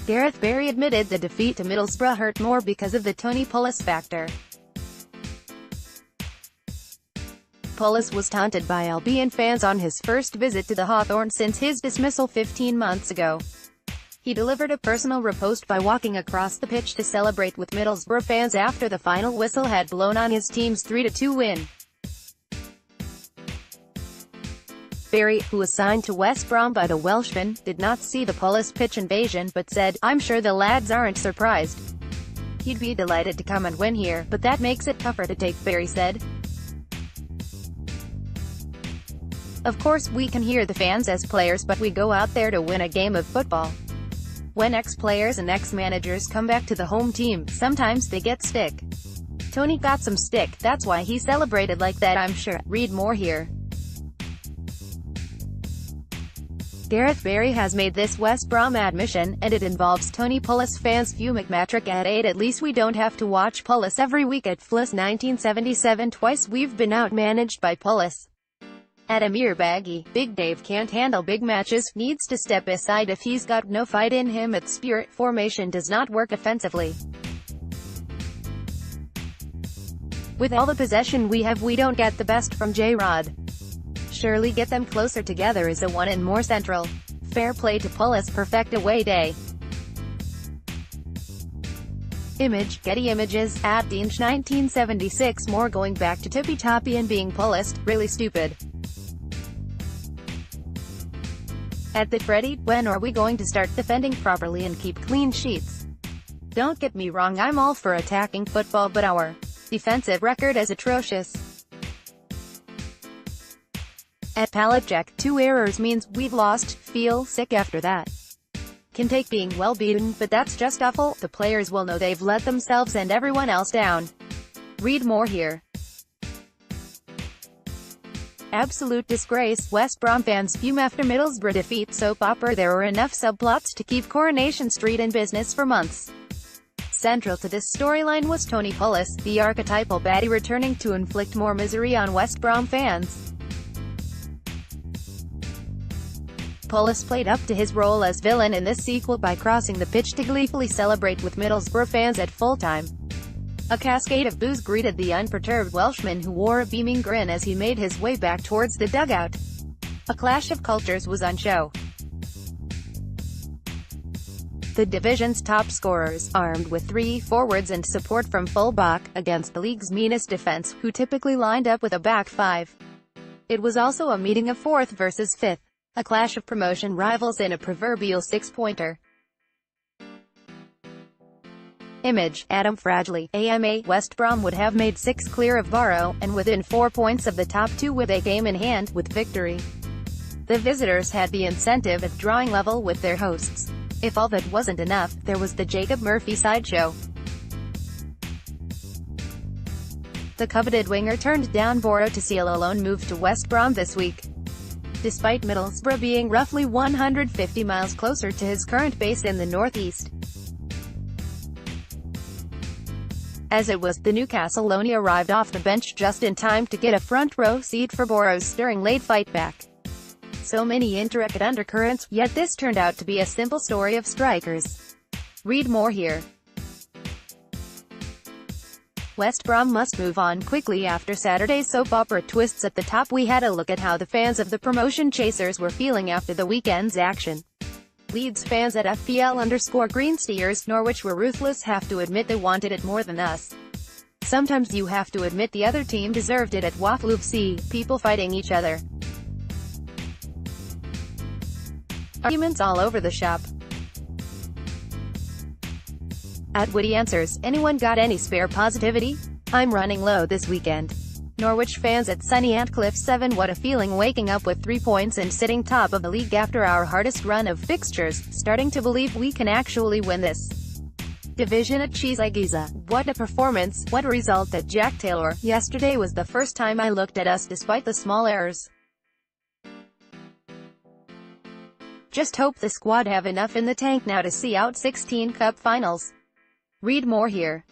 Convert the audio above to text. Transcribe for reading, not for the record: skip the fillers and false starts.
Gareth Barry admitted the defeat to Middlesbrough hurt more because of the Tony Pulis factor. Pulis was taunted by Albion fans on his first visit to the Hawthorns since his dismissal 15 months ago. He delivered a personal riposte by walking across the pitch to celebrate with Middlesbrough fans after the final whistle had blown on his team's 3-2 win. Barry, who was signed to West Brom by the Welshman, did not see the Pulis pitch invasion but said, "I'm sure the lads aren't surprised. He'd be delighted to come and win here, but that makes it tougher to take," Barry said. "Of course we can hear the fans as players, but we go out there to win a game of football. When ex-players and ex-managers come back to the home team, sometimes they get stick. Tony got some stick, that's why he celebrated like that, I'm sure." Read more here. Gareth Barry has made this West Brom admission, and it involves Tony Pulis fans. View McMatrick at 8. At least we don't have to watch Pulis every week at Fliss 1977. Twice we've been outmanaged by Pulis. At Amir Baggy, Big Dave can't handle big matches, needs to step aside if he's got no fight in him. At Spirit, formation does not work offensively. With all the possession we have, we don't get the best from J-Rod. Surely get them closer together is a one and more central. Fair play to Pulis. Perfect away day. Image, Getty Images, at Deanch 1976. More going back to Tippy Toppy and being Pulis, really stupid. At the Freddy, when are we going to start defending properly and keep clean sheets? Don't get me wrong, I'm all for attacking football, but our defensive record is atrocious. At Palletjack, 2 errors means we've lost. Feel sick after that. Can take being well beaten, but that's just awful. The players will know they've let themselves and everyone else down. Read more here. Absolute disgrace. West Brom fans fume after Middlesbrough defeat. Soap opera. There were enough subplots to keep Coronation Street in business for months. Central to this storyline was Tony Pulis, the archetypal baddie, returning to inflict more misery on West Brom fans. Pulis played up to his role as villain in this sequel by crossing the pitch to gleefully celebrate with Middlesbrough fans at full-time. A cascade of boos greeted the unperturbed Welshman, who wore a beaming grin as he made his way back towards the dugout. A clash of cultures was on show. The division's top scorers, armed with 3 forwards and support from full-back, against the league's meanest defense, who typically lined up with a back 5. It was also a meeting of 4th versus 5th. A clash of promotion rivals in a proverbial 6-pointer. Image, Adam Fragile, AMA. West Brom would have made 6 clear of Barrow, and within 4 points of the top 2 with a game in hand. With victory, the visitors had the incentive at drawing level with their hosts. If all that wasn't enough, there was the Jacob Murphy sideshow. The coveted winger turned down Barrow to seal a loan move to West Brom this week. Despite Middlesbrough being roughly 150 miles closer to his current base in the northeast. As it was, the Newcastle loanee arrived off the bench just in time to get a front-row seat for Barrow's stirring late fight back. So many intricate undercurrents, yet this turned out to be a simple story of strikers. Read more here. West Brom must move on quickly after Saturday's soap opera twists at the top. We had a look at how the fans of the promotion chasers were feeling after the weekend's action. Leeds fans at FPL_Greensteers, Norwich were ruthless. Have to admit they wanted it more than us. Sometimes you have to admit the other team deserved it. At Waffle FC, people fighting each other. Arguments all over the shop. At Witty Answers, anyone got any spare positivity? I'm running low this weekend. Norwich fans at Sunny Antcliffe 7. What a feeling waking up with 3 points and sitting top of the league after our hardest run of fixtures, starting to believe we can actually win this division at Giza. What a performance, what a result at Jack Taylor. Yesterday was the first time I looked at us despite the small errors. Just hope the squad have enough in the tank now to see out 16 cup finals. Read more here.